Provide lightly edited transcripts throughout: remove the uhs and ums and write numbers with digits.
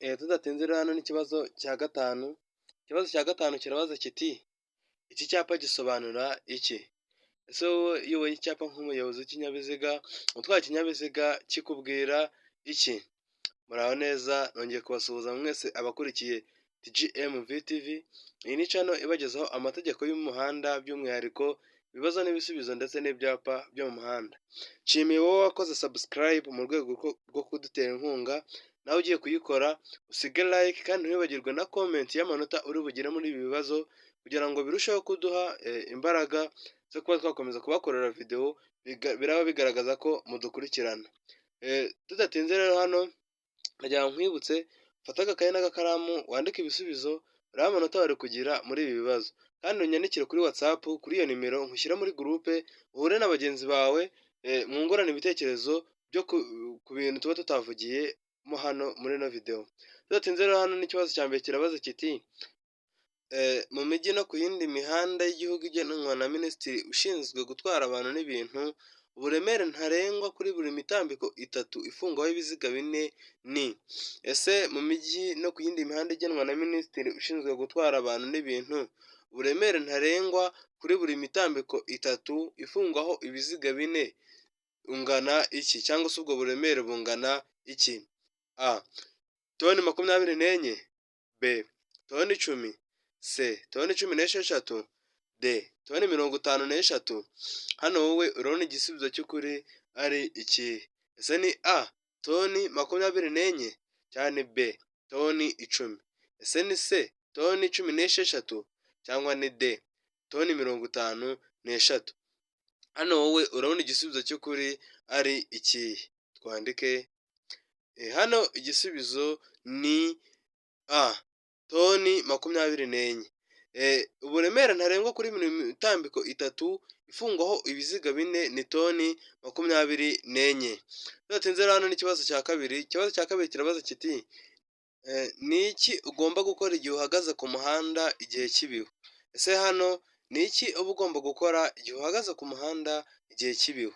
Tudatinze rero hano n'ikibazo cya gatanu, ikibazo cya gatanu kirabaza kiti iki cyapa gisobanura iki? Ese wowe iyo ubonye icyapa nk'umuyobozi w'ikinyabiziga utwaye ikinyabiziga kikubwira iki? Muraho neza, nongeye kubasuhuza mwese abakurikiye TGM VTV, iyi ni channel ibagezaho amategeko y'umuhanda by'umwihariko ibibazo n'ibisubizo ndetse n'ibyapa byo mu muhanda. Nshimiye wowe wakoze subscribe mu rwego rwo kudutera inkunga, nawe ugiye kuyikora usige like kandi ntiwibagirwe na comment y'amanota uri bugire muri ibi bibazo kugira ngo birusheho kuduha imbaraga zo kuba twakomeza kubakorera video biraba bigaragaza ko mudukurikirana. Tudatinze rero hano ndagira ngo nkwibutse fata agakaye n'agakaramu wandike ibisubizo urebe amanota wari kugira muri ibi bibazo kandi unyandikire kuri WhatsApp kuri iyo nimero nkushyira muri groupe uhure na bagenzi bawe mwungurane ibitekerezo byo ku bintu tuba tutavugiye mo hano muri ino video. Tudatinze rero hano n'ikibazo cya mbere kirabaza kiti mu mijyi no ku yindi mihanda y'igihugu igenwa na Minisitiri ushinzwe gutwara abantu n'ibintu, uburemere ntarengwa kuri buri mitambiko itatu ifungwaho ibiziga bine ni? Ese mu mijyi no ku yindi mihanda igenwa na Minisitiri ushinzwe gutwara abantu n'ibintu, uburemere ntarengwa kuri buri mitambiko itatu ifungwaho ibiziga bine ungana iki? Cyangwa se ubwo buremere bungana iki? A. Toni 24, B. Toni 10, C. Toni 16, D. Toni 53. Hano wowe urabona igisubizo cy'ukuri ari iki? Ese ni A. Toni 24 cyane B. Toni 10. Ese ni C. Toni 16 cyangwa ni D. Toni 53. Hano wowe urabona igisubizo cy'ukuri ari iki? Twandike. Hano igisubizo ni A. Toni 24. Uburemere ntarengwa kuri buri mitambiko itatu ifungwaho ibiziga bine ni toni 24. Tudatinze hano n'ikibazo cya kabiri, ikibazo cya kabiri kirabaza kiti ni iki ugomba gukora igihe uhagaze ku muhanda igihe cy'ibihu? Ese hano ni iki uba ugomba gukora igihe uhagaze ku muhanda igihe cy'ibihu?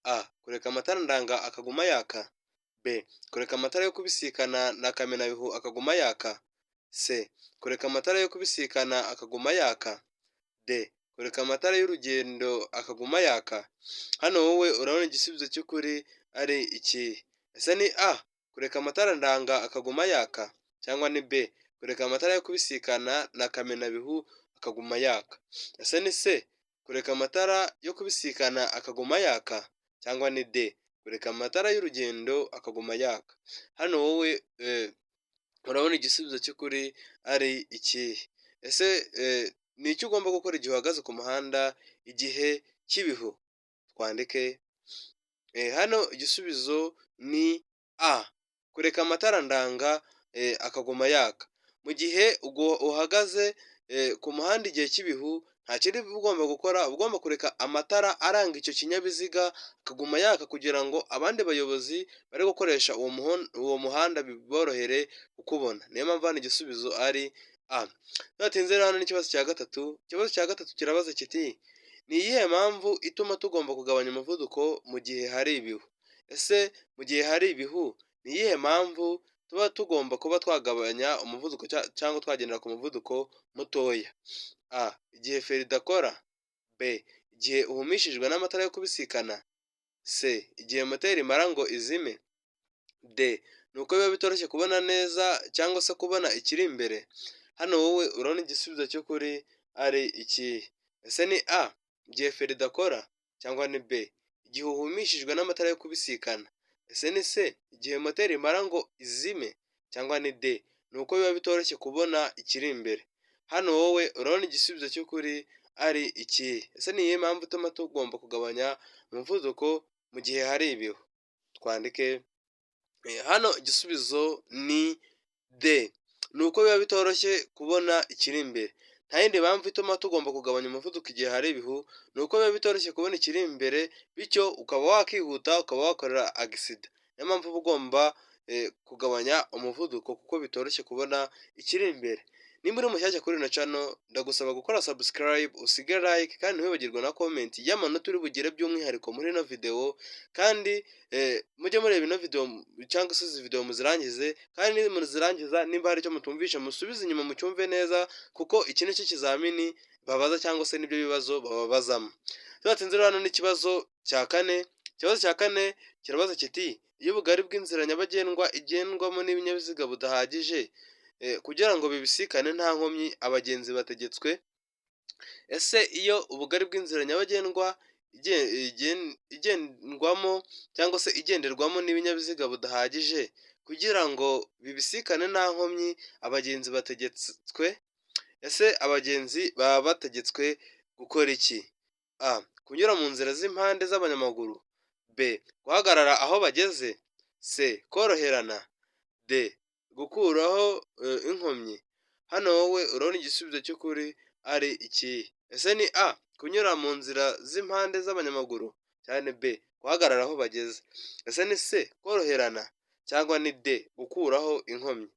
A. Kureka amatara ndanga akaguma yaka. B. Kureka amatara yo kubisikana na kamenabihu akaguma yaka. C. Kureka amatara yo kubisikana akaguma yaka. D. Kureka amatara y'urugendo akaguma yaka. Hano wowe urabona igisubizo cy'ukuri ari iki? Ese ni A. Kureka amatara ndanga akaguma yaka cyangwa ni B. Kureka amatara yo kubisikana na kamenabihu akaguma yaka. Ese ni C. Kureka amatara yo kubisikana akaguma yaka cyangwa ni D. Kureka amatara y'urugendo akaguma yaka. Hano wowe urabona igisubizo cy'ukuri ari iki? Ese ni iki ugomba gukora igihe uhagaze ku muhanda igihe cy'ibihu? Twandike. Hano igisubizo ni A. Kureka amatara ndanga akaguma yaka. Mu gihe uhagaze ku muhanda igihe cy'ibihu nta kindi ugomba gukora, ugomba kureka amatara aranga icyo kinyabiziga akaguma yaka kugira ngo abandi bayobozi bari gukoresha uwo muhanda biborohere kukubona. Niyo mpamvu hano igisubizo ari A. Tudatinze hano n'ikibazo cya gatatu, ikibazo cya gatatu kirabaza kiti ni iyihe mpamvu ituma tugomba kugabanya umuvuduko mu gihe hari ibihu? Ese mu gihe hari ibihu ni iyihe mpamvu tuba tugomba kuba twagabanya umuvuduko cyangwa twagendera ku muvuduko mutoya? A. Igihe feri idakora. B. Igihe uhumishijwe n'amatara yo kubisikana. C. Igihe moteri imara ngo izime. D. Ni uko biba bitoroshye kubona neza cyangwa se kubona ikiri imbere. Hano wowe urabona igisubizo cy'ukuri ari iki? Ese ni A. Igihe feri idakora cyangwa ni B. Igihe uhumishijwe n'amatara yo kubisikana. Ese ni C. Igihe moteri imara ngo izime cyangwa ni D. Ni uko biba bitoroshye kubona ikiri imbere. Hano wowe urabona igisubizo cy'ukuri ari iki? Ese ni iyihe mpamvu ituma tugomba kugabanya umuvuduko mu gihe hari ibihu? Twandike. Hano igisubizo ni D. Ni uko biba bitoroshye kubona ikiri imbere. Nta yindi mpamvu ituma tugomba kugabanya umuvuduko igihe hari ibihu, ni uko biba bitoroshye kubona ikiri imbere, bityo ukaba wakihuta ukaba wakorera agisida. Niyo mpamvu uba ugomba kugabanya umuvuduko kuko bitoroshye kubona ikiri imbere. nimba uri mushyashya kuri ino channel ndagusaba gukora subscribe, usige like kandi ntiwibagirwe na comment y'amanota uri bugire by'umwihariko muri ino video, kandi mujye mureba ino video cyangwa se izi video muzirangize, kandi muzirangiza nimba hari icyo mutumvisha musubize inyuma mucyumve neza, kuko iki ni cyo kizamini babaza cyangwa se nibyo bibazo bababazamo. Tubatinze hano n'ikibazo cya kane. Ikibazo cya kane kirabaza kiti iyo ubugari bw'inzira nyabagendwa igendwamo n'ibinyabiziga budahagije kugira ngo bibisikane nta nkomyi abagenzi bategetswe. Ese iyo ubugari bw'inzira nyabagendwa igendwamo cyangwa se igenderwamo n'ibinyabiziga budahagije kugira ngo bibisikane nta nkomyi abagenzi bategetswe. Ese abagenzi baba bategetswe gukora iki? A. Kunyura mu nzira z'impande z'abanyamaguru. B. Guhagarara aho bageze. C. Koroherana. D. Gukuraho inkomyi. Hano wowe urabona igisubizo cy'ukuri ari iki? Ese ni A. Kunyura mu nzira z'impande z'abanyamaguru, cyane B. Guhagarara aho bageze. Ese ni C. Koroherana cyangwa ni D. Gukuraho inkomyi.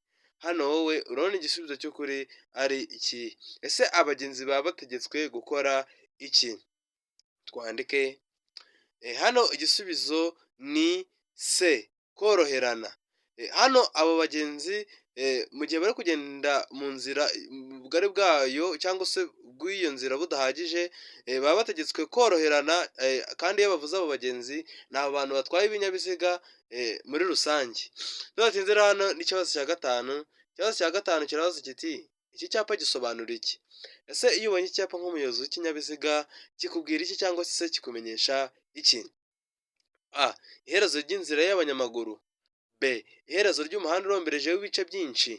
Hano wowe urabona igisubizo cy'ukuri ari iki? Ese abagenzi baba bategetswe gukora iki? Twandike hano igisubizo ni C. Koroherana. Hano abo bagenzi mu gihe bari kugenda mu nzira ubugari bwayo cyangwa se bw'iyo nzira budahagije baba bategetswe koroherana, kandi iyo bavuze abo bagenzi ni abantu batwaye ibinyabiziga muri rusange. Tubatinze hano n'ikibazo cya gatanu. Ikibazo cya gatanu kirabaza kiti iki cyapa gisobanura iki? Ese iyo ubonye icyapa nk'umuyobozi w'ikinyabiziga kikubwira iki cyangwa se kikumenyesha iki? A. Iherezo ry'inzira y'abanyamaguru. B. Iherezo ry'umuhanda urombereje w'ibice byinshi.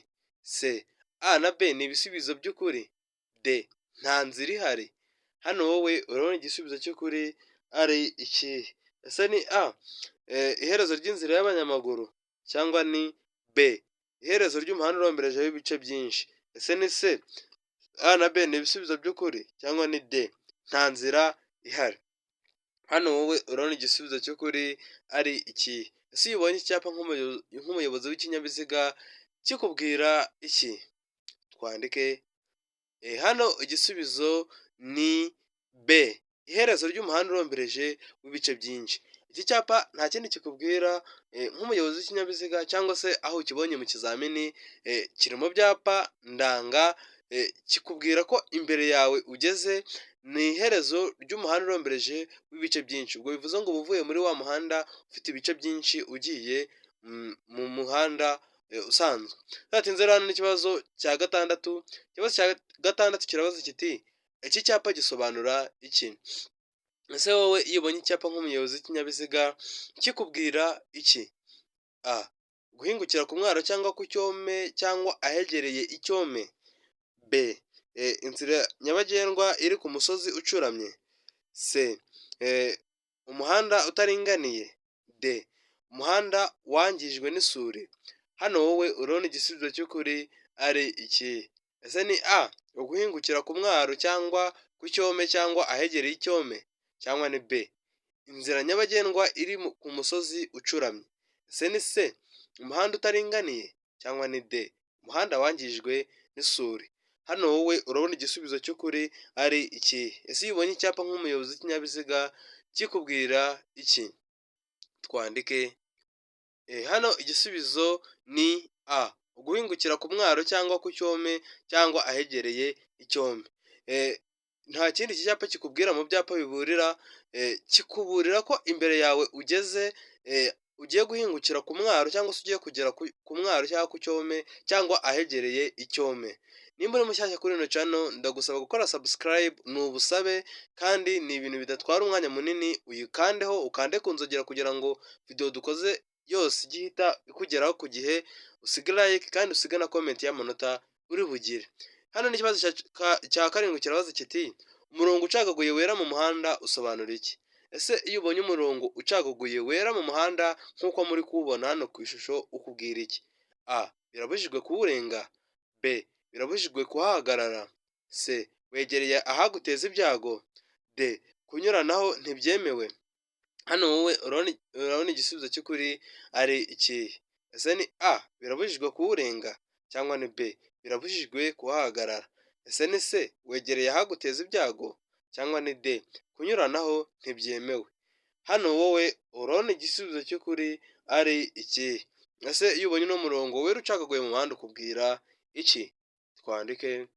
C. A na B ni ibisubizo by'ukuri. D. Nta nzira ihari. Hano wowe urabona igisubizo cy'ukuri ari iki? Ese ni A. Iherezo ry'inzira y'abanyamaguru cyangwa ni B. Iherezo ry'umuhanda urombereje w'ibice byinshi. Ese ni C. A na B ni ibisubizo by'ukuri cyangwa ni D. Nta nzira ihari. Hano wowe urabona igisubizo cy'ukuri ari iki? Ese iyo ubonye icyapa nk'umuyobozi w'ikinyabiziga kikubwira iki? Twandike hano igisubizo ni B. Iherezo ry'umuhanda urombereje w'ibice byinshi. Iki cyapa nta kindi kikubwira nk'umuyobozi w'ikinyabiziga cyangwa se aho ukibonye mu kizamini kiri mu byapa ndanga, kikubwira ko imbere yawe ugeze ni iherezo ry'umuhanda urombereje w'ibice byinshi. Ubwo bivuze ngo uba uvuye muri wa muhanda ufite ibice byinshi ugiye mu muhanda usanzwe. Tudatinze hano n'ikibazo cya gatandatu. Ikibazo cya gatandatu kirabaza kiti iki cyapa gisobanura iki? Ese wowe iyo ubonye icyapa nk'umuyobozi w'ikinyabiziga kikubwira iki? A. Guhingukira ku mwaro cyangwa ku cyome cyangwa ahegereye icyome. B. Inzira nyabagendwa iri ku musozi ucuramye. C. Umuhanda utaringaniye. D. Umuhanda wangijwe n'isuri. Hano wowe urabona igisubizo cy'ukuri ari iki? Ese ni A. Uguhingukira ku mwaro cyangwa ku cyome cyangwa ahegereye icyome, cyangwa ni B. Inzira nyabagendwa iri ku musozi ucuramye. Ese ni C. Umuhanda utaringaniye cyangwa ni D. Umuhanda wangijwe n'isuri. Hano wowe urabona igisubizo cy'ukuri ari iki? Ese iyo ubonye icyapa nk'umuyobozi w'ikinyabiziga kikubwira iki? Twandike hano igisubizo ni A. Uguhingukira ku mwaro cyangwa ku cyome cyangwa ahegereye icyome. Nta kindi iki cyapa kikubwira mu byapa biburira, kikuburira ko imbere yawe ugeze ugiye guhingukira ku mwaro cyangwa se ugiye kugera ku mwaro cyangwa ku cyome cyangwa ahegereye icyome. Nimba uri mushyashya kuri ino channel ndagusaba gukora subscribe, ni ubusabe kandi ni ibintu bidatwara umwanya munini. Uyikandeho ukande ku nzogera kugira ngo video dukoze yose ijye ihita ikugeraho ku gihe. Usige like kandi usige na comment y'amanota uri bugire. Hano n'ikibazo cya karindwi kirabaza kiti umurongo ucagaguye wera mu muhanda usobanura iki? Ese iyo ubonye umurongo ucagaguye wera mu muhanda nk'uko muri kuwubona hano ku ishusho ukubwira iki? A. Birabujijwe kuwurenga. B. Birabujijwe kuhahagarara. C. Wegereye ahaguteza ibyago. D. Kunyuranaho ntibyemewe. Hano wowe urabona igisubizo cy'ukuri ari iki? Ese ni A. Birabujijwe kuwurenga. cyangwa ni B birabujijwe kuhahagarara. Ese ni C wegereye ahaguteza ibyago cyangwa ni D kunyuranaho ntibyemewe. Hano wowe urabona igisubizo cy'ukuri ari ikihe? Ese iyo ubonye uno murongo wera ucagaguye mu muhanda ukubwira iki? Twandike.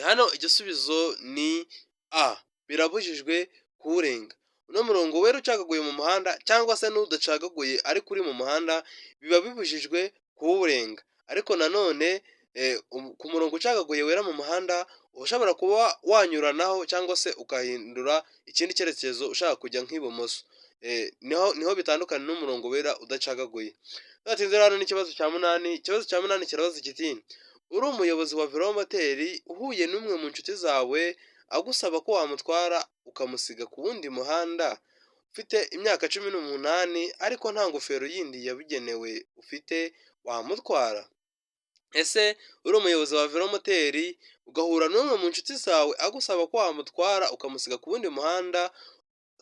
Hano igisubizo ni A birabujijwe kuwurenga. Uno murongo wera ucagaguye mu muhanda cyangwa se n'udacagaguye ariko uri mu muhanda biba bibujijwe kuwurenga. Ariko nanone ku murongo ucagaguye wera mu muhanda ushobora kuba wanyuranaho cyangwa se ukahindura ikindi cyerekezo ushaka kujya nk'ibumoso. Niho bitandukana n'umurongo wera udacagaguye. Tudatinze hano n'ikibazo cya munani. Ikibazo cya munani kirabaza kiti uri umuyobozi wa velomoteri uhuye n'umwe mu nshuti zawe agusaba ko wamutwara ukamusiga ku wundi muhanda ufite imyaka 18 ariko nta ngofero yindi yabugenewe ufite wamutwara. Ese uri umuyobozi wa velomoteri ugahura n'umwe mu nshuti zawe agusaba ko wamutwara ukamusiga ku wundi muhanda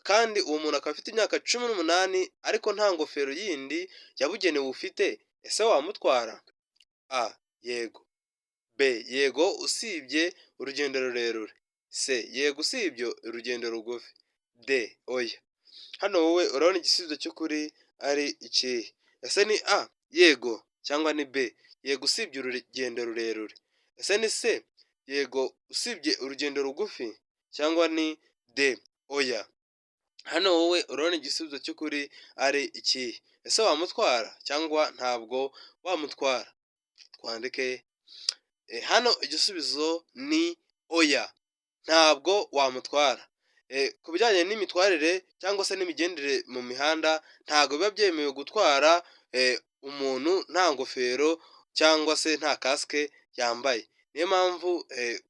kandi uwo muntu akaba afite imyaka 18 ariko nta ngofero yindi yabugenewe ufite, ese wamutwara? A yego. B yego usibye urugendo rurerure. C yego usibye urugendo rugufi. D oya. Hano wowe urabona igisubizo cy'ukuri ari ikihe? Ese ni A yego cyangwa ni B yego usibye urugendo rurerure? Ese ni C yego usibye urugendo rugufi cyangwa ni D oya? Hano wowe urabona igisubizo cy'ukuri ari ikihe? Ese wamutwara cyangwa ntabwo wamutwara? Twandike. Hano igisubizo ni oya, ntabwo wamutwara. Ku bijyanye n'imitwarire cyangwa se n'imigendere mu mihanda ntabwo biba byemewe gutwara umuntu nta ngofero cyangwa se nta kasike yambaye. Niyo mpamvu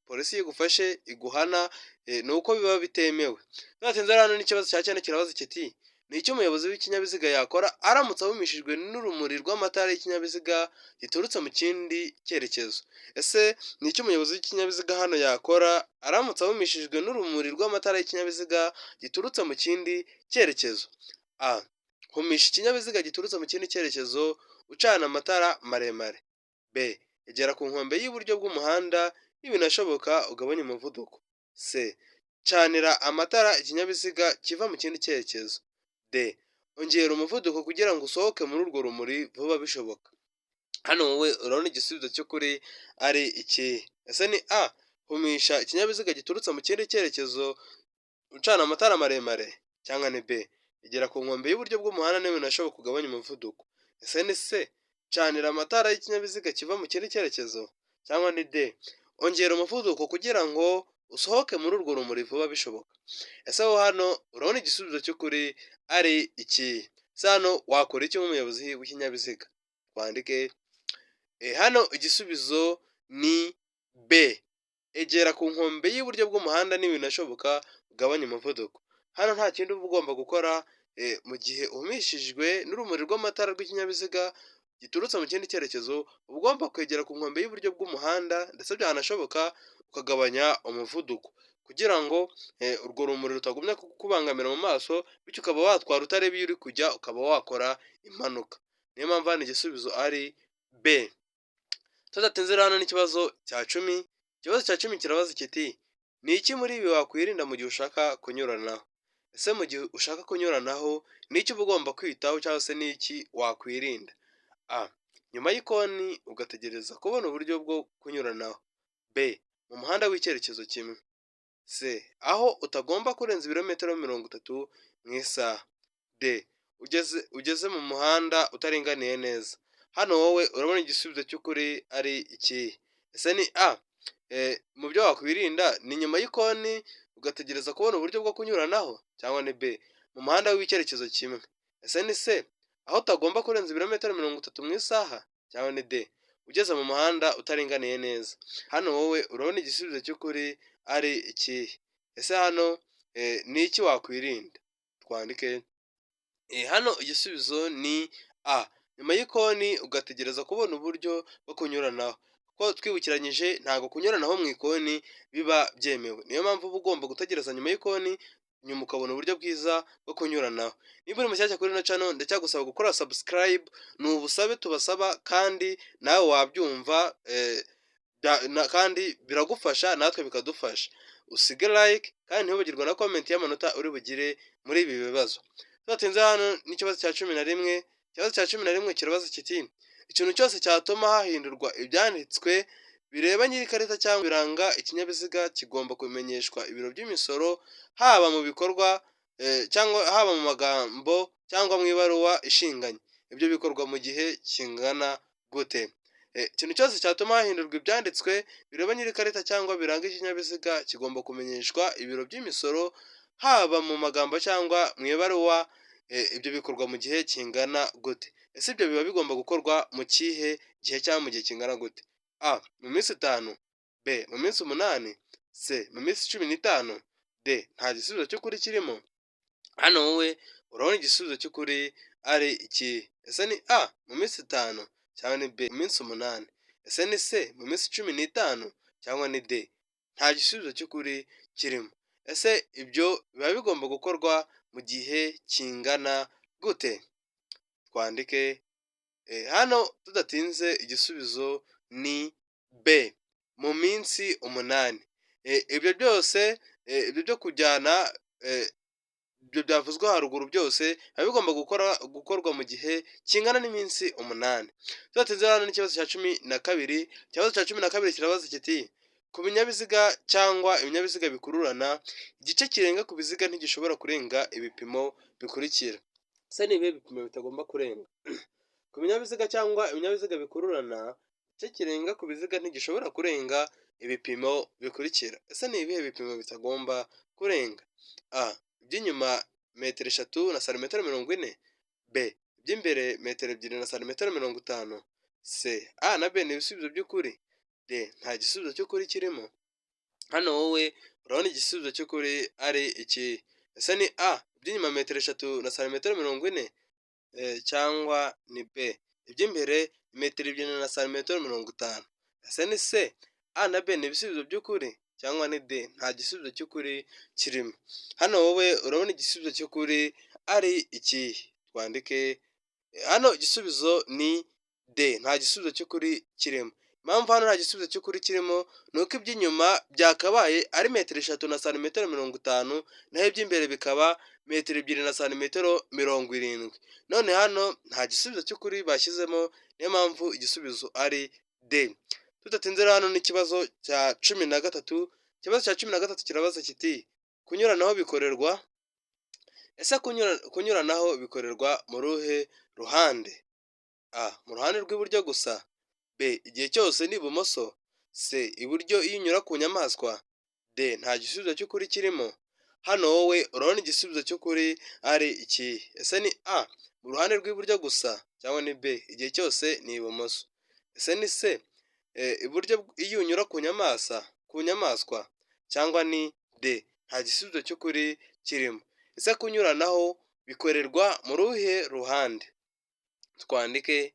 polisi iyo igufashe iguhana ni uko biba bitemewe. Tudatinze hano n'ikibazo cya cyane kirabaza kiti ni icyo umuyobozi w'ikinyabiziga yakora aramutse ahumishijwe n'urumuri rw'amatara y'ikinyabiziga giturutse mu kindi cyerekezo? Ese ni icyo umuyobozi w'ikinyabiziga hano yakora aramutse ahumishijwe n'urumuri rw'amatara y'ikinyabiziga giturutse mu kindi cyerekezo? A humisha ikinyabiziga giturutse mu kindi cyerekezo ucana amatara maremare. B egera ku nkombe y'iburyo bw'umuhanda nibinashoboka ugabanye umuvuduko. C canira amatara ikinyabiziga kiva mu kindi cyerekezo. D ongera umuvuduko kugira ngo usohoke muri urwo rumuri vuba bishoboka. Hano wowe urabona igisubizo cy'ukuri ari ikihe? Ese ni A humisha ikinyabiziga giturutse mu kindi cyerekezo ucana amatara maremare cyangwa ni B egera ku nkombe y'uburyo bw'umuhanda nibinashoboka ugabanye umuvuduko? Ese ni C canira amatara y'ikinyabiziga kiva mu kindi cyerekezo cyangwa ni D ongera umuvuduko kugira ngo usohoke muri urwo rumuri vuba bishoboka? Ese wowe hano urabona igisubizo cy'ukuri ari ikihe? Ese hano wakora iki nk'umuyobozi w'ikinyabiziga? Twandike. Hano igisubizo ni B egera ku nkombe y'iburyo bw'umuhanda nibinashoboka ugabanye umuvuduko. Hano nta kindi uba ugomba gukora mu gihe uhumishijwe n'urumuri rw'amatara rw'ikinyabiziga giturutse mu kindi cyerekezo uba ugomba kwegera ku nkombe y'uburyo bw'umuhanda ndetse byanashoboka ukagabanya umuvuduko kugira ngo urwo rumuri rutagumya kukubangamira mu maso bityo ukaba watwara utareba iyo uri kujya ukaba wakora impanuka. Niyo mpamvu hano igisubizo ari B. Tudatinze hano n'ikibazo cya 10. Ikibazo cya 10 kirabaza kiti ni iki muri ibi wakwirinda mu gihe ushaka kunyuranaho? Ese mu gihe ushaka kunyuranaho ni iki uba ugomba kwitaho cyangwa se ni iki wakwirinda? A nyuma y'ikoni ugategereza kubona uburyo bwo kunyuranaho. B mu muhanda w'icyerekezo kimwe. C aho utagomba kurenza ibirometero 30 mu isaha. D ugeze mu muhanda utaringaniye neza. Hano wowe urabona igisubizo cy'ukuri ari ikihe? Ese ni A mu byo wakwirinda ni nyuma y'ikoni ugategereza kubona uburyo bwo kunyuranaho cyangwa ni B mu muhanda w'icyerekezo kimwe? Ese ni C aho utagomba kurenza ibirometero 30 mu isaha cyangwa ni D ugeze mu muhanda utaringaniye neza? Hano wowe urabona igisubizo cy'ukuri ari ikihe? Ese hano ni iki wakwirinda? Twandike. Hano igisubizo ni A nyuma y'ikoni ugategereza kubona uburyo bwo kunyuranaho kuko twibukiranyije ntabwo kunyuranaho mu ikoni biba byemewe. Niyo mpamvu uba ugomba gutegereza nyuma y'ikoni nyuma ukabona uburyo bwiza bwo kunyuranaho. Niba uri mushyashya kuri ino channel ndacyagusaba gukora subscribe, ni ubusabe tubasaba kandi nawe wabyumva, kandi biragufasha natwe bikadufasha. Usige like kandi ntibagirwe na comment y'amanota uri bugire muri ibi bibazo. Tudatinze hano n'ikibazo cya 11. Ikibazo cya 11 kirabaza kiti ikintu cyose cyatuma hahindurwa ibyanditswe bireba nyir'ikarita cyangwa biranga ikinyabiziga kigomba kumenyeshwa ibiro by'imisoro, haba mu bikorwa cyangwa haba mu magambo cyangwa mu ibaruwa ishinganye. Ibyo bikorwa mu gihe kingana gute? Ikintu cyose cyatuma hahindurwa ibyanditswe bireba nyir'ikarita cyangwa biranga ikinyabiziga kigomba kumenyeshwa ibiro by'imisoro, haba mu magambo cyangwa mu ibaruwa. Ibyo bikorwa mu gihe kingana gute? Ese ibyo biba bigomba gukorwa mu kihe gihe cyangwa mu gihe kingana gute? A. Mu minsi 5. B. Mu minsi 8. C. Mu minsi 15. D. Nta gisubizo cy'ukuri kirimo. Hano wowe urabona igisubizo cy'ukuri ari iki? Ese ni A. Mu minsi 5 cyangwa ni B. Mu minsi 8? Ese ni C. Mu minsi 15 cyangwa ni D. Nta gisubizo cy'ukuri kirimo. Ese ibyo biba bigomba gukorwa mu gihe kingana gute? Twandike hano tudatinze igisubizo ni B. Mu minsi 8. Ibyo byose ibyo byo kujyana ibyo byavuzwe haruguru byose biba bigomba gukorwa mu gihe kingana n'iminsi 8. Tudatinze hano n'ikibazo cya 12. Ikibazo cya 12 kirabaza kiti ku binyabiziga cyangwa ibinyabiziga bikururana, igice kirenga ku biziga ntigishobora kurenga ibipimo bikurikira. Ese ni ibihe bipimo bitagomba kurenga? Ku binyabiziga cyangwa ibinyabiziga bikururana, igice kirenga ku biziga ntigishobora kurenga ibipimo bikurikira. Ese ni ibihe bipimo bitagomba kurenga? A. Iby'inyuma metero 3 na santimetero 40. B. Iby'imbere metero 2 na santimetero 50. C. A na B ni ibisubizo by'ukuri. D. Nta gisubizo cy'ukuri kirimo. Hano wowe urabona igisubizo cy'ukuri ari iki? Ese ni A. Iby'inyuma metero 3 na santimetero 40. Cyangwa ni B. Iby'imbere metero 2 na santimetero 50. Ese ni C. A na B ni ibisubizo by'ukuri cyangwa ni D. Nta gisubizo cy'ukuri kirimo. Hano wowe urabona igisubizo cy'ukuri ari iki? Twandike hano igisubizo ni D. Nta gisubizo cy'ukuri kirimo. Impamvu hano nta gisubizo cy'ukuri kirimo ni uko iby'inyuma byakabaye ari metero 3 na santimetero 50, naho iby'imbere bikaba metero 2 na santimetero 70. None hano nta gisubizo cy'ukuri bashyizemo, niyo mpamvu igisubizo ari D. Tudatinze hano n'ikibazo cya 13. Ikibazo cya 13 kirabaza kiti kunyuranaho bikorerwa. Ese kunyuranaho bikorerwa mu ruhe ruhande? A. Mu ruhande rw'iburyo gusa. B. Igihe cyose ni ibumoso. C. Iburyo iyo unyura ku nyamaswa. D. Nta gisubizo cy'ukuri kirimo. Hano wowe urabona igisubizo cy'ukuri ari iki? Ese ni A. Mu ruhande rw'iburyo gusa cyangwa ni B. Igihe cyose ni ibumoso. Ese ni C. Iburyo iyo unyura ku nyamaswa cyangwa ni D. Nta gisubizo cy'ukuri kirimo. Ese kunyuranaho bikorerwa mu ruhe ruhande? Twandike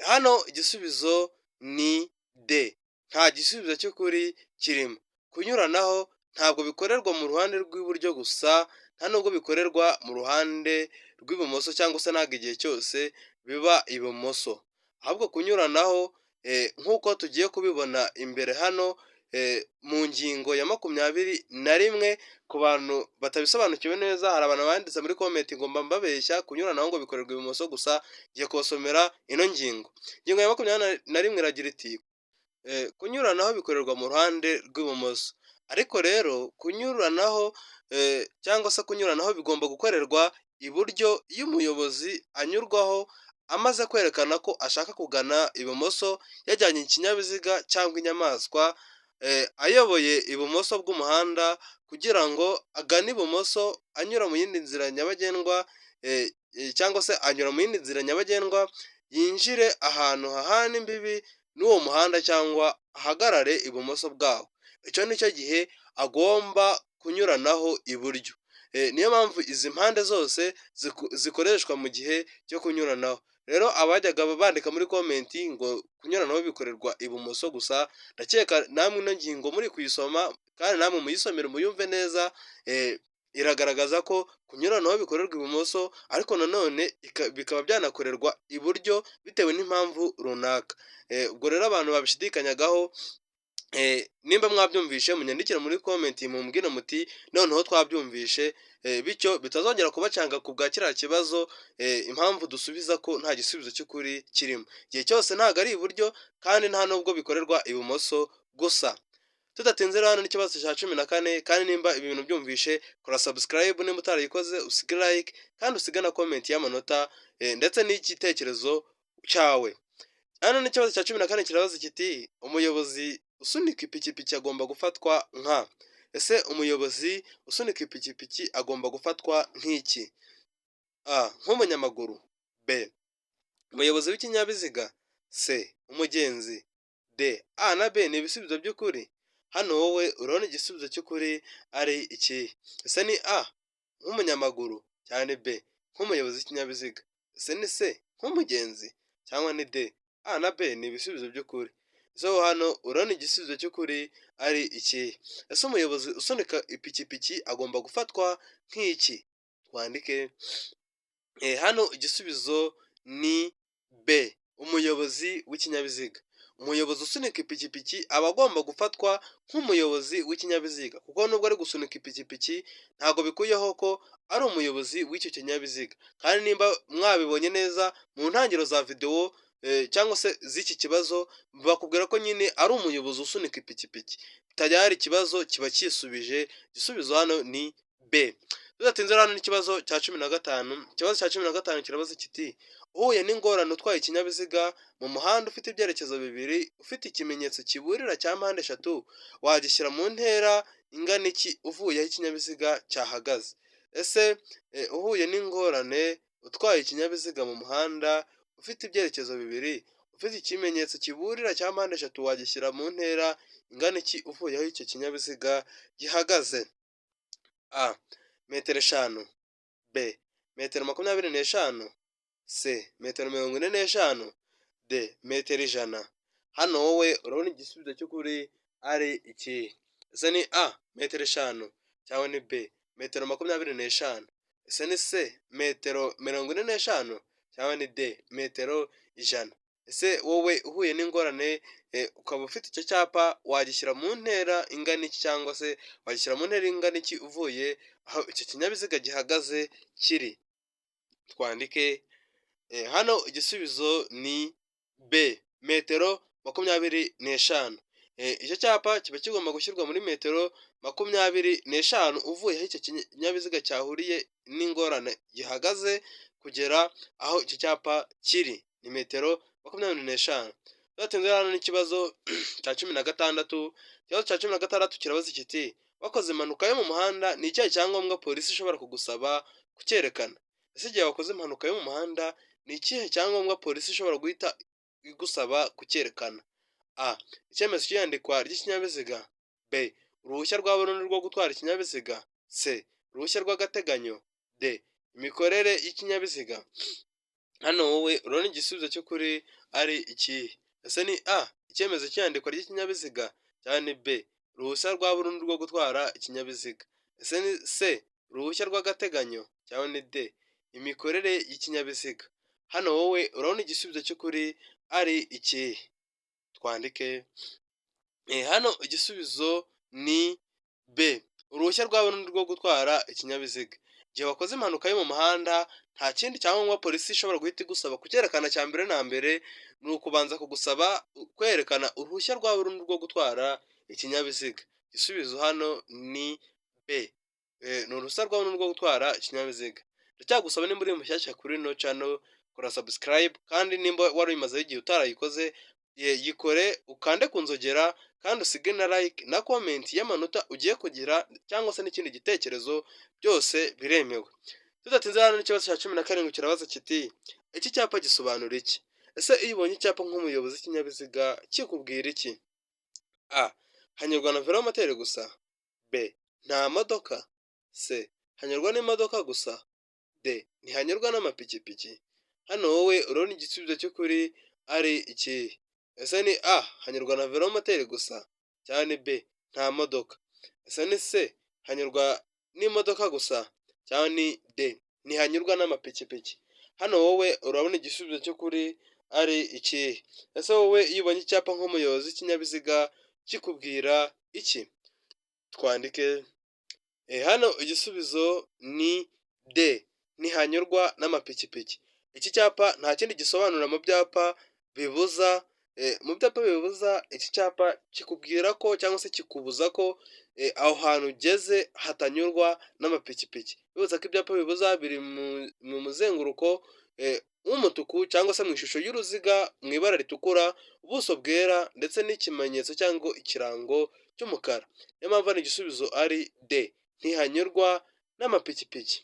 hano igisubizo ni D. Nta gisubizo cy'ukuri kirimo. Kunyuranaho ntabwo bikorerwa mu ruhande rw'iburyo gusa, nta nubwo bikorerwa mu ruhande rw'ibumoso, cyangwa se ntabwo igihe cyose biba ibumoso. Ahubwo kunyuranaho nk'uko tugiye kubibona imbere hano mu ngingo ya 21, ku bantu batabisobanukiwe neza, hari abantu banditse muri comment ngo mba mbabeshya kunyuranaho ngo bikorerwa ibumoso gusa. Ngiye kubasomera ino ngingo. Ingingo ya 21 iragira iti kunyuranaho bikorerwa mu ruhande rw'ibumoso. Ariko rero kunyuranaho cyangwa se kunyuranaho bigomba gukorerwa iburyo iyo umuyobozi anyurwaho amaze kwerekana ko ashaka kugana ibumoso yajyanye ikinyabiziga cyangwa inyamaswa, ayoboye ibumoso bw'umuhanda kugira ngo agane ibumoso anyura mu yindi nzira nyabagendwa, cyangwa se anyura mu yindi nzira nyabagendwa yinjire ahantu hahana imbibi n'uwo muhanda cyangwa ahagarare ibumoso bwawo. Icyo ni cyo gihe agomba kunyuranaho iburyo. Niyo mpamvu izi mpande zose zikoreshwa mu gihe cyo kunyuranaho. Rero abajyaga bandika muri comment ngo kunyuranaho bikorerwa ibumoso gusa, ndakeka namwe ino ngingo muri kuyisoma kandi namwe muyisomere muyumve neza, iragaragaza ko kunyuranaho bikorerwa ibumoso ariko nanone bikaba byanakorerwa iburyo bitewe n'impamvu runaka. Ubwo rero abantu babishidikanyagaho, nimba mwabyumvishe munyandikire muri komenti mumbwire muti noneho twabyumvishe, bityo bitazongera kubacanga ku bwa kiriya kibazo, impamvu dusubiza ko nta gisubizo cy'ukuri kirimo. Igihe cyose ntabwo ari iburyo kandi nta nubwo bikorerwa ibumoso gusa. Tudatinze rero hano n'ikibazo cya 14, kandi nimba ibi bintu byumvishe kora subscribe nimba utarayikoze, usige like kandi usige na comment y'amanota, ndetse n'igitekerezo cyawe. Hano n'ikibazo cya 14 kirabaza kiti umuyobozi usunika ipikipiki agomba gufatwa nka. Ese umuyobozi usunika ipikipiki agomba gufatwa nk'iki? A. Nk'umunyamaguru. B. Umuyobozi w'ikinyabiziga. C. Umugenzi. D. A na B ni ibisubizo by'ukuri. Hano wowe urabona igisubizo cy'ukuri ari iki? Ese ni A nk'umunyamaguru cyane B nk'umuyobozi w'ikinyabiziga? Ese ni C nk'umugenzi cyangwa ni D? A na B ni ibisubizo by'ukuri. So hano urabona igisubizo cy'ukuri ari iki? Ese umuyobozi usunika ipikipiki agomba gufatwa nk'iki? Twandike. Hano igisubizo ni B, umuyobozi w'ikinyabiziga. Umuyobozi usunika ipikipiki aba agomba gufatwa nk'umuyobozi w'ikinyabiziga, kuko nubwo ari gusunika ipikipiki ntabwo bikuyeho ko ari umuyobozi w'icyo kinyabiziga. Kandi nimba mwabibonye neza mu ntangiriro za videwo cyangwa se z'iki kibazo, bakubwira ko nyine ari umuyobozi usunika ipikipiki. Tayari ikibazo kiba cyisubije, igisubizo hano ni B. Tudatinze hano n'ikibazo cya 15. Ikibazo cya 15 kirabaza kiti uhuye n'ingorane utwaye ikinyabiziga mu muhanda ufite ibyerekezo bibiri, ufite ikimenyetso kiburira cya mpande eshatu, wagishyira mu ntera ingana iki uvuye aho ikinyabiziga cyahagaze? Ese uhuye n'ingorane utwaye ikinyabiziga mu muhanda ufite ibyerekezo bibiri, ufite ikimenyetso kiburira cya mpande eshatu, wagishyira mu ntera ingana iki uvuye aho icyo kinyabiziga gihagaze? A. Metero 5. B. Metero 25. C. Metero 45. D. Metero 100. Hano wowe urabona igisubizo cy'ukuri ari iki? Ese ni A. Metero 5 cyangwa ni B. Metero 25. Ese ni C. Metero 45 cyangwa ni D. Metero 100. Ese wowe uhuye n'ingorane ukaba ufite icyo cyapa wagishyira mu ntera ingana iki, cyangwa se wagishyira mu ntera ingana iki uvuye aho icyo kinyabiziga gihagaze kiri? Twandike. Hano igisubizo ni B. Metero 25. Icyo cyapa kiba kigomba gushyirwa muri metero 25 uvuye aho icyo kinyabiziga cyahuriye n'ingorane gihagaze kugera aho icyo cyapa kiri, ni metero 25. Tudatinze hano n'ikibazo cya 16. Ikibazo cya 16 kirabaza kiti wakoze impanuka yo mu muhanda, ni icyaha cyangombwa polisi ishobora kugusaba kucyerekana? Ese igihe wakoze impanuka yo mu muhanda ni ikihe cyangombwa polisi ishobora guhita igusaba kucyerekana? A. Icyemezo cy'iyandikwa ry'ikinyabiziga. B. Uruhushya rwa burundu rwo gutwara ikinyabiziga. C. Uruhushya rw'agateganyo. D. Imikorere y'ikinyabiziga. Hano wowe urabona igisubizo cy'ukuri ari iki? Ese ni A. Icyemezo cy'iyandikwa ry'ikinyabiziga cyangwa ni B. Uruhushya rwa burundu rwo gutwara ikinyabiziga. Ese ni C. Uruhushya rw'agateganyo cyangwa ni D. Imikorere y'ikinyabiziga. Hano wowe urabona igisubizo cy'ukuri ari iki? Twandike. Hano igisubizo ni B. Uruhushya rwa burundu rwo gutwara ikinyabiziga. Igihe wakoze impanuka yo mu muhanda nta kindi cyangombwa polisi ishobora guhita igusaba kucyerekana. Cya mbere na mbere ni ukubanza kugusaba kwerekana uruhushya rwa burundu rwo gutwara ikinyabiziga. Igisubizo hano ni B. Ni uruhushya rwa burundu rwo gutwara ikinyabiziga. Ndacyagusaba nimba uri mushyashya kuri ino channel, kora subscribe, kandi nimba wari uyimazeho igihe utarayikoze yikore, ukande ku nzogera kandi usige na like na comment y'amanota ugiye kugira, cyangwa se n'ikindi gitekerezo, byose biremewe. Tudatinze hano n'ikibazo cya 17 kirabaza kiti iki cyapa gisobanura iki? Ese iyo ubonye icyapa nk'umuyobozi w'ikinyabiziga kikubwira iki? A. Hanyurwa na velomoteri gusa. B. Nta modoka. C. Hanyurwa n'imodoka gusa. D. Ntihanyurwa n'amapikipiki. Hano wowe urabona igisubizo cy'ukuri ari iki? Ese ni A. Hanyurwa na velomoteri gusa cyangwa ni B. Nta modoka? Ese ni C. Hanyurwa n'imodoka gusa cyangwa ni D ntihanyurwa n'amapikipiki? Hano wowe urabona igisubizo cy'ukuri ari ikihe? Ese wowe iyo ubonye icyapa nk'umuyobozi w'ikinyabiziga kikubwira iki? Twandike. Hano igisubizo ni D ntihanyurwa n'amapikipiki. Iki cyapa nta kindi gisobanura mu byapa bibuza, iki cyapa kikubwira ko cyangwa se kikubuza ko aho hantu ugeze hatanyurwa n'amapikipiki. Bibutsa ko ibyapa bibuza biri mu muzenguruko w'umutuku cyangwa se mu ishusho y'uruziga mu ibara ritukura, ubuso bwera ndetse n'ikimenyetso cyangwa ikirango cy'umukara. Niyo mpamvu hano igisubizo ari D ntihanyurwa n'amapikipiki.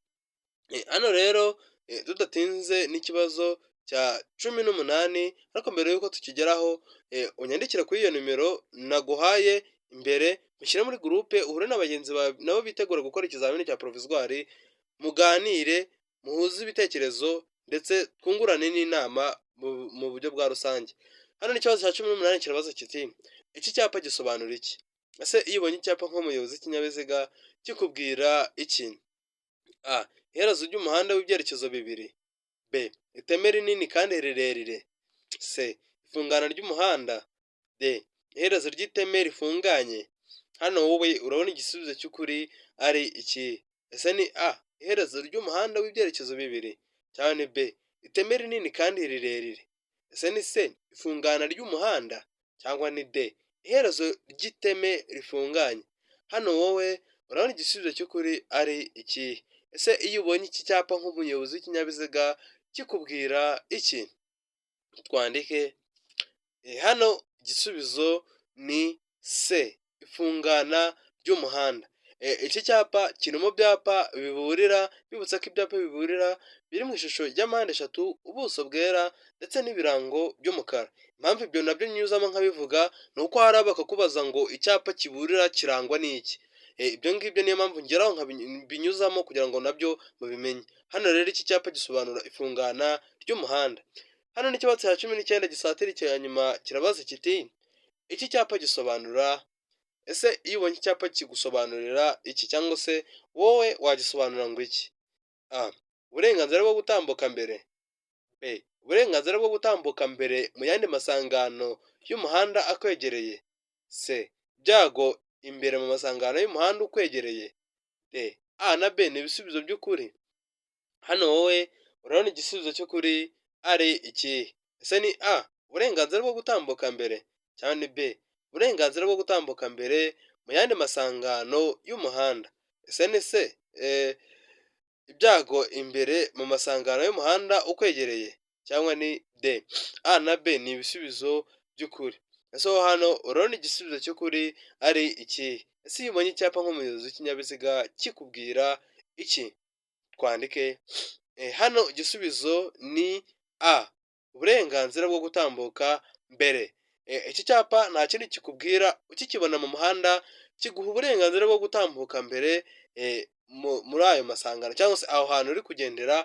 Hano rero tudatinze n'ikibazo cya 18, ariko mbere y'uko tukigeraho unyandikire kuri iyo nimero naguhaye imbere, mushyire muri gurupe uhure na bagenzi bawe nabo bitegura gukora ikizamini cya provisoire, muganire muhuze ibitekerezo ndetse twungurane n'inama mu buryo bwa rusange. Hano n'ikibazo cya 18 kirabaza kiti iki cyapa gisobanura iki? Ese iyo ubonye icyapa nk'umuyobozi w'ikinyabiziga kikubwira iki? A. Iherezo ry'umuhanda w'ibyerekezo bibiri. B. Iteme rinini kandi rirerire. C. Ifungana ry'umuhanda. D. Iherezo ry'iteme rifunganye. Hano wowe urabona igisubizo cy'ukuri ari iki? Ese ni A. Iherezo ry'umuhanda w'ibyerekezo bibiri cyangwa ni B. Iteme rinini kandi rirerire. Ese ni C. Ifungana ry'umuhanda cyangwa ni D. Iherezo ry'iteme rifunganye. Hano wowe urabona igisubizo cy'ukuri ari iki? Ese iyo ubonye iki cyapa nk'umuyobozi w'ikinyabiziga kikubwira iki? Twandike. Hano igisubizo ni C. Ifungana ry'umuhanda. Iki cyapa kiri mu byapa biburira, bibutsa ko ibyapa biburira biri mu ishusho ya mpande eshatu, ubuso bwera ndetse n'ibirango by'umukara. Impamvu ibyo nabyo nyuzamo nkabivuga ni uko hari bakakubaza ngo icyapa kiburira kirangwa n'iki. Ibyo ngibyo niyo mpamvu ngeraho nkabinyuzamo kugira ngo nabyo mubimenye. Hano rero iki cyapa gisobanura ifungana ry'umuhanda. Hano n'ikibazo cya 19 gisatira icya nyuma kirabaza kiti iki cyapa gisobanura. Ese iyo ubonye icyapa kigusobanurira iki cyangwa se wowe wagisobanura ngo iki? A. Uburenganzira bwo gutambuka mbere. B. Uburenganzira bwo gutambuka mbere mu yandi masangano y'umuhanda akwegereye. C. Ibyago imbere mu masangano y'umuhanda ukwegereye. D. A na B ni ibisubizo by'ukuri. Hano wowe urabona igisubizo cy'ukuri ari iki? Ese ni A. Uburenganzira bwo gutambuka mbere cyangwa ni B. Uburenganzira bwo gutambuka mbere mu yandi masangano y'umuhanda. Ese ni C. Ibyago imbere mu masangano y'umuhanda ukwegereye cyangwa ni D. A na B ni ibisubizo by'ukuri. Ese hano urabona igisubizo cy'ukuri ari iki? Ese iyo ubonye icyapa nk'umuyobozi w'ikinyabiziga kikubwira iki? Twandike. Hano igisubizo ni A. Uburenganzira bwo gutambuka mbere. Iki cyapa nta kindi kikubwira, ukikibona mu muhanda kiguha uburenganzira bwo gutambuka mbere muri ayo masangano cyangwa se aho hantu uri kugendera,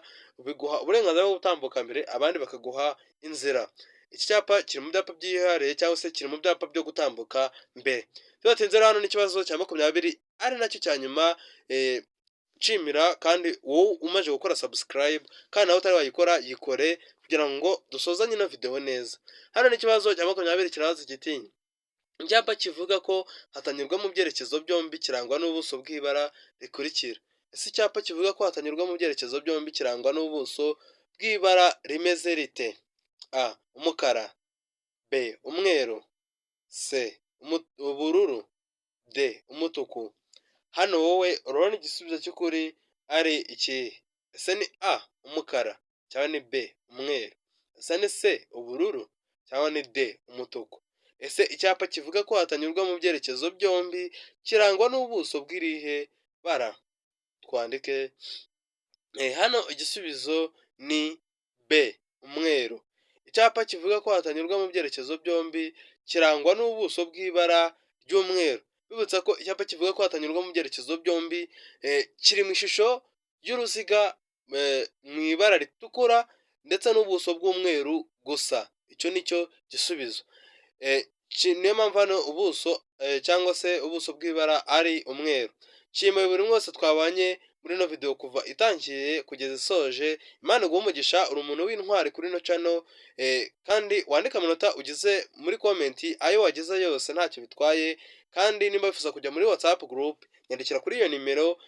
biguha uburenganzira bwo gutambuka mbere abandi bakaguha inzira. Iki cyapa kiri mu byapa byihariye cyangwa se kiri mu byapa byo gutambuka mbere. Tudatinze hano n'ikibazo cya 20 ari nacyo cya nyuma, nshimira kandi wowe umaze gukora subscribe kandi nawe utari wayikora yikore kugira ngo dusozanye ino video neza. Hano n'ikibazo cya 20 kirabaza kiti icyapa kivuga ko hatanyurwa mu byerekezo byombi kirangwa n'ubuso bw'ibara rikurikira. Ese icyapa kivuga ko hatanyurwa mu byerekezo byombi kirangwa n'ubuso bw'ibara rimeze rite? A. Umukara. B. Umweru. C. Ubururu. D. Umutuku. Hano wowe urabona igisubizo cy'ukuri ari iki? Ese ni A. Umukara cyangwa ni B. Umweru. Ese ni C. Ubururu cyangwa ni D. Umutuku. Ese icyapa kivuga ko hatanyurwa mu byerekezo byombi kirangwa n'ubuso bw'irihe bara? Twandike. Hano igisubizo ni B. Umweru. Icyapa kivuga ko hatanyurwa mu byerekezo byombi kirangwa n'ubuso bw'ibara ry'umweru. Bibutsa ko icyapa kivuga ko hatanyurwa mu byerekezo byombi kiri mu ishusho y'uruziga mu ibara ritukura ndetse n'ubuso bw'umweru gusa. Icyo nicyo gisubizo. Niyo mpamvu hano ubuso cyangwa se ubuso bw'ibara ari umweru. nshimiye buri umwe wese twabanye muri ino video kuva itangiye kugeza isoje. Imana iguhe umugisha, uri umuntu w'intwari kuri ino channel, kandi wandike amanota ugize muri comment, ayo wagize yose ntacyo bitwaye. Kandi nimba wifuza kujya muri WhatsApp group, nyandikira kuri iyo nimero.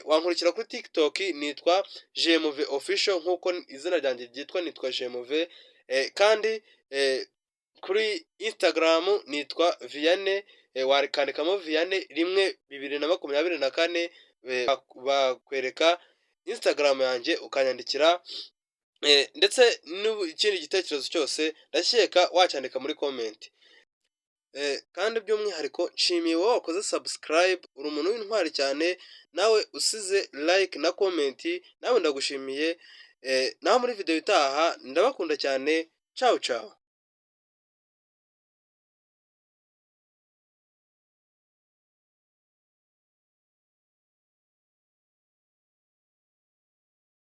Wankurikira kuri TikTok nitwa GMV official, nkuko izina ryanjye ryitwa, nitwa GMV. Kandi kuri Instagram nitwa Vianney, wakandikamo Vianney 1 2024, bakwereka Instagram yanjye ukanyandikira. Ndetse n'ikindi gitekerezo cyose ndakeka wacyandika muri comment. Kandi by'umwihariko nshimiye wowe wakoze subscribe, uri umuntu w'intwari cyane, nawe usize like na comment, nawe ndagushimiye. Naho muri video itaha ndabakunda cyane. Ciao ciao.